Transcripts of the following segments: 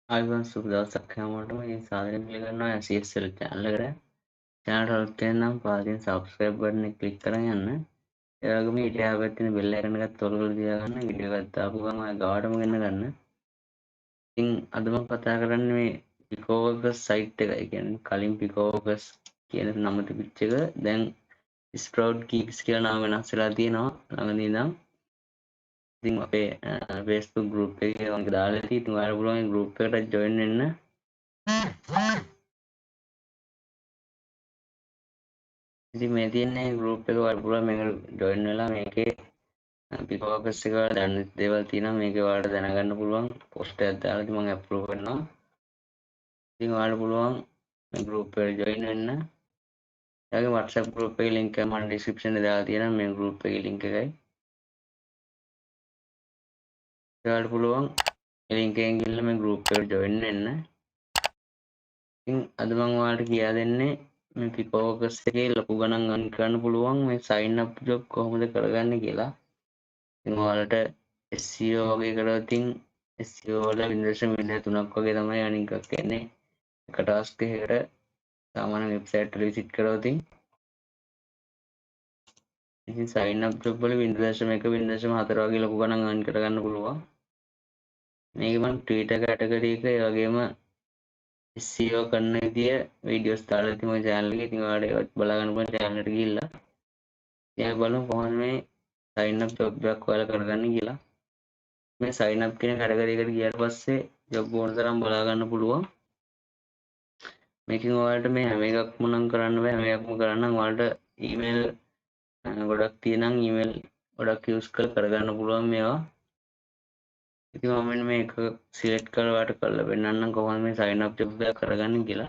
ආයුබෝවන් සුබ දවසක් හැමෝටම. මේ සාදරයෙන් පිළිගන්නවා Yasi channel එකට. channel එක හොල්ට් වෙන නම් පාදින් subscribe button එක click කරන් යන්න. ඒ වගේම ඊට යාපත් තියෙන bell icon එකත් ඔල් කරලා තියාගන්න. වීඩියෝ එකක් දාපු ගමන් ඔය ගාවටම ගෙන්න ගන්න. ඉතින් අද මම කතා කරන්නේ මේ picoworkers site එක. ඒ කියන්නේ කලින් picoworkers කියන නම තිබිච්ච එක දැන් sprout geeks කියලා නම වෙනස් වෙලා තියෙනවා ළඟදී ඉඳන්. ඉතින් අපේ Facebook group එකේ මම දාලා තියෙනවා. ඉතින් ඔයාලා පුළුවන් ඒ group එකට join වෙන්න. ඉතින් මේ තියෙන්නේ group එක ඔයාලා පුළුවන් මේක join වෙලා මේකේ picoworkers එක වල දැන් දේවල් තියෙනවා මේකේ ඔයාලට දැනගන්න පුළුවන් post එකක් දාලා ඉතින් මම approve කරනවා. ඉතින් ඔයාලට පුළුවන් මේ group එකට join වෙන්න. එයාගේ WhatsApp group එකේ link එක මම description එකේ දාලා තියෙනවා මේ group එකේ link එකයි. ඔයාලට පුළුවන් මේ link එකෙන් ගිහලා මේ group එකට join වෙන්න. ඉතින් අද මම ඔයාලට කියා දෙන්නේ මේ picoworkers එකේ ලොකු ගණන් earn කරන්න පුළුවන් මේ sign up job කොහොමද කරගන්නේ කියලා. ඉතින් ඔයාලට SEO වගේ කරලා ඉතින් SEO වල 0.3ක් වගේ තමයි අනික එකක් එන්නේ. එක ටාස්ක් එකකට සාමාන්‍ය වෙබ්සයිට් වල විසිට් කරලා ඉතින් sign up job වල 0.1 0.4 වගේ ලොකු ගණන් earn කරගන්න පුළුවන්. මේක මම Twitter category එක ඒ වගේම SEO කරන විදිය වීඩියෝස් දාලා තියෙනවා මගේ channel එකේ. ඉතින් ඔයාලට ඒවත් බලා ගන්න පුළුවන් channel එකට ගිහිල්ලා. ඉතින් බලමු කොහොමද මේ sign up job එකක් ඔයාලා කරගන්නේ කියලා. මේ sign up කියන category එකට ගියාට පස්සේ job ඕන තරම් බලා ගන්න පුළුවන්. මේකෙන් ඔයාලට මේ හැම එකක්ම නම් කරන්න බෑ. හැම එකක්ම කරන්න නම් ඔයාලට email ගොඩක් තියෙනම් email ගොඩක් use කරගන්න පුළුවන් මේවා. ඉතින් මම මෙන්න මේක select කරලා ඔයාලට කරලා පෙන්නන්නම් කොහොමද මේ sign up job එක කරගන්නේ කියලා.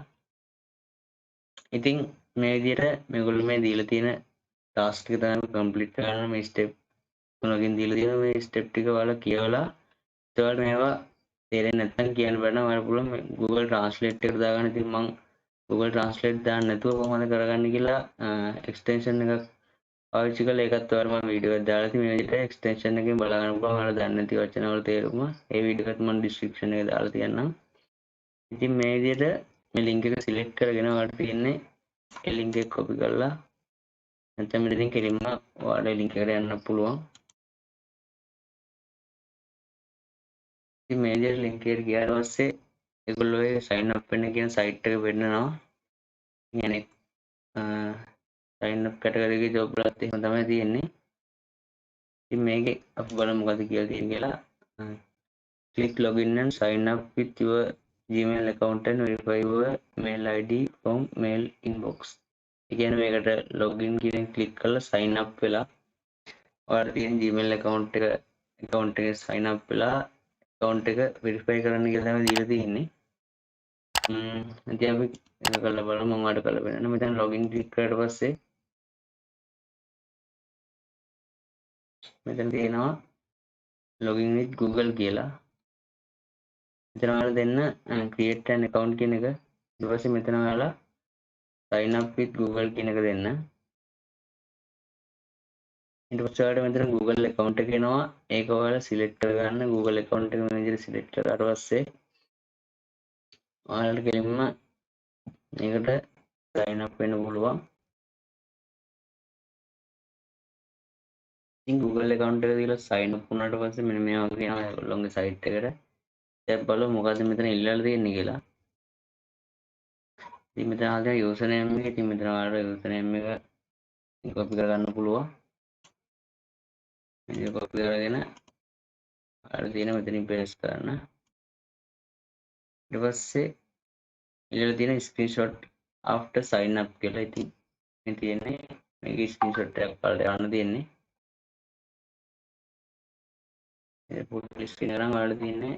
ඉතින් මේ විදිහට මේගොල්ලෝ මේ දීලා තියෙන ටාස්ක් ටික තමයි කම්ප්ලීට් කරන්න මේ ස්ටෙප් තුනකින් දීලා තියෙනවා. මේ ස්ටෙප් ටික ඔයාලා කියවලා ඒතකොට මේවා තේරෙන්නේ නැත්නම් කියන්න බෑ නම් ඔයාලා පුළුවන් Google Translate එකට දාගන්න. ඉතින් මම Google Translate දාන්න නැතුව කොහොමද කරගන්නේ කියලා එක්ස්ටෙන්ෂන් එකක් පාවිච්චි කරලා ඒකත් ඔයාලා මම වීඩියෝ එකක් දාලා තියෙනවා. මේ විදිහට එක්ස්ටෙන්ෂන් එකෙන් බලා ගන්න පුළුවන්. ඔයාලා දන්නේ නැති වචන වල තේරුම ඒ වීඩියෝ එකත් මම description එකේ දාලා තියන්නම්. ඉතින් මේ විදිහට මේ link එක select කරගෙන ඔයාලට තියෙන්නේ ඒ link එක copy කරලා නැත්නම් මෙතනින් කෙලින්ම ඔයාලට link එකට යන්න පුළුවන්. ඉතින් මේ විදිහට link එකට ගියාට පස්සේ ඒගොල්ලෝ ඒ sign up වෙන්න කියන site එක පෙන්නනවා. يعني sign up category එකේ job වලත් එහෙම තමයි තියෙන්නේ. ඉතින් මේකේ අපි බලමු මොකද කියලා තියෙන්නේ කියලා. Click login and sign up with your Gmail account and verify your mail ID from mail inbox. ඒ කියන්නේ මේකට login කියන click කරලා sign up වෙලා ඔයාලට තියෙන Gmail account එකේ sign up වෙලා account එක verify කරන්න කියලා තමයි දීලා තියෙන්නේ. ඉතින් අපි ඒක කරලා බලමු. මම ඔයාලට කරලා පෙන්නන්න. මෙතන login click කරාට පස්සේ මෙතන තියෙනවා login with Google කියලා. මෙතන ඔයාලා දෙන්න create an account කියන එක. ඊට පස්සේ මෙතන ඔයාලා sign up with Google කියන එක දෙන්න. ඊට පස්සේ ඔයාලට මෙතන Google account එක එනවා. ඒක ඔයාලා select කරගන්න. Google account එක මේ විදිහට select කරාට පස්සේ ඔයාලට කෙලින්ම මේකට sign up වෙන්න පුළුවන්. ඉතින් Google account එක දීලා sign up වුණාට පස්සේ මෙන්න මේ වගේ යනවා ඒගොල්ලෝගේ site එකට. දැන් බලමු මොකද්ද මෙතන ඉල්ලලා තියෙන්නේ කියලා. ඉතින් මෙතන ආදී username එක. ඉතින් මෙතන ඔයාලට username එක copy කරගන්න පුළුවන්. මේක copy කරගෙන ඔයාලා තියෙන මෙතනින් paste කරන්න. ඊට පස්සේ ඉල්ලලා තියෙන screenshot after sign up කියලා. ඉතින් මේ තියෙන්නේ මේකේ screenshot එකක් බලලා යන්න තියෙන්නේ. ඒ full screen එක නම් ඔයාලා තියෙන්නේ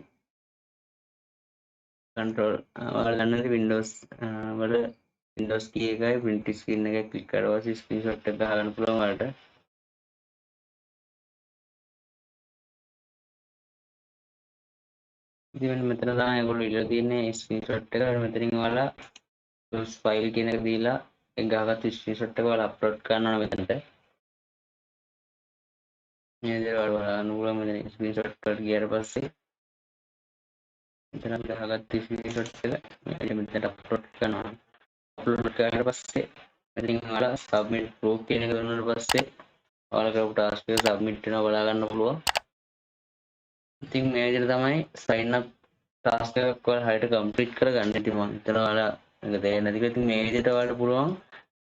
control ඔයාලා දන්නද Windows වල Windows key එකයි print screen එකයි click කරලා පස්සේ screenshot එක ගන්න පුළුවන් ඔයාලට. ඉතින් මෙතන තමයි ඒගොල්ලෝ ඉල්ලලා තියෙන්නේ screenshot එක. මෙතනින් ඔයාලා choose file කියන එක දීලා ඒ ගහගත්තු screenshot එක ඔයාලා upload කරනවා මෙතනට. මේ විදිහට ඔයාලා බලන්න පුළුවන් මෙතන screenshot එකට ගියාට පස්සේ මෙතන අපි දාගත්ත ස්ක්‍රීන්ෂොට් එක මෙතනට අප්ලෝඩ් කරනවා. අප්ලෝඩ් කරාට පස්සේ ඉතින් ඔයාලා සබ්මිට් ප්‍රූෆ් කියන එක දුන්නාට පස්සේ ඔයාලා කරපු ටාස්ක් එක සබ්මිට් වෙනවා බලා ගන්න පුළුවන්. ඉතින් මේ විදිහට තමයි sign up ටාස්ක් එකක් ඔයාලා හරියට කම්ප්ලීට් කරගන්න. ඉතින් මම හිතනවා ඔයාලා මේක තේරෙන්නේ නැති කියලා. ඉතින් මේ විදිහට ඔයාලට පුළුවන්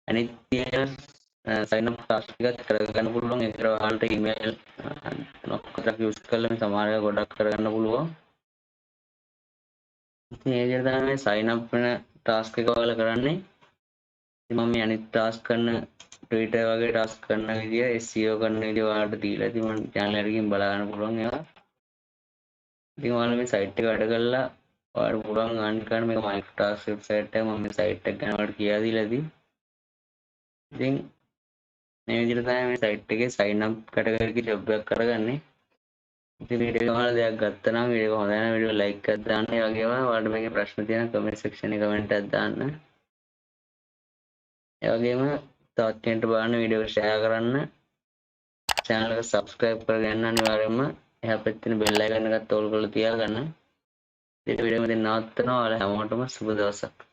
අනිත් තියෙන sign up ටාස්ක් එකත් කරගන්න පුළුවන්. ඒකට ඔයාලට email නොක්කක් යූස් කරලා මේ සමහර ඒවා ගොඩක් කරගන්න පුළුවන්. ඉතින් මේ විදිහට තමයි මේ sign up වෙන ටාස්ක් එක ඔයාලා කරන්නේ. ඉතින් මම මේ අනිත් ටාස්ක් කරන Twitter වගේ ටාස්ක් කරන විදිය SEO කරන විදිය ඔයාලට දීලා ඉතින් මම channel එකට ගිහින් බලා ගන්න පුළුවන් ඒවා. ඉතින් ඔයාලා මේ site එක වැඩ කරලා ඔයාලට පුළුවන් earn කරන්න මේක micro task website එක මම මේ site එක ගැන ඔයාලට කියලා දීලා ඉතින් මේ විදිහට තමයි මේ site එකේ sign up category එකේ job එකක් කරගන්නේ. ඉතින් වීඩියෝ එක ඔයාලා දෙයක් ගත්තා නම් වීඩියෝ එක හොඳ නම් වීඩියෝ like එකක් දාන්න. ඒ වගේම ඔයාලට මේකේ ප්‍රශ්න තියෙනවා comment section එකේ comment එකක් දාන්න. ඒ වගේම තවත් කෙනෙක්ට බලන්න වීඩියෝ එක share කරන්න. channel එක subscribe කරගන්න අනිවාර්යයෙන්ම එහා පැත්තේ තියෙන bell icon එකත් ඕල් කරලා තියාගන්න. ඊට වීඩියෝ එක මෙතන නවත්තනවා. ඔයාලා හැමෝටම සුබ දවසක්.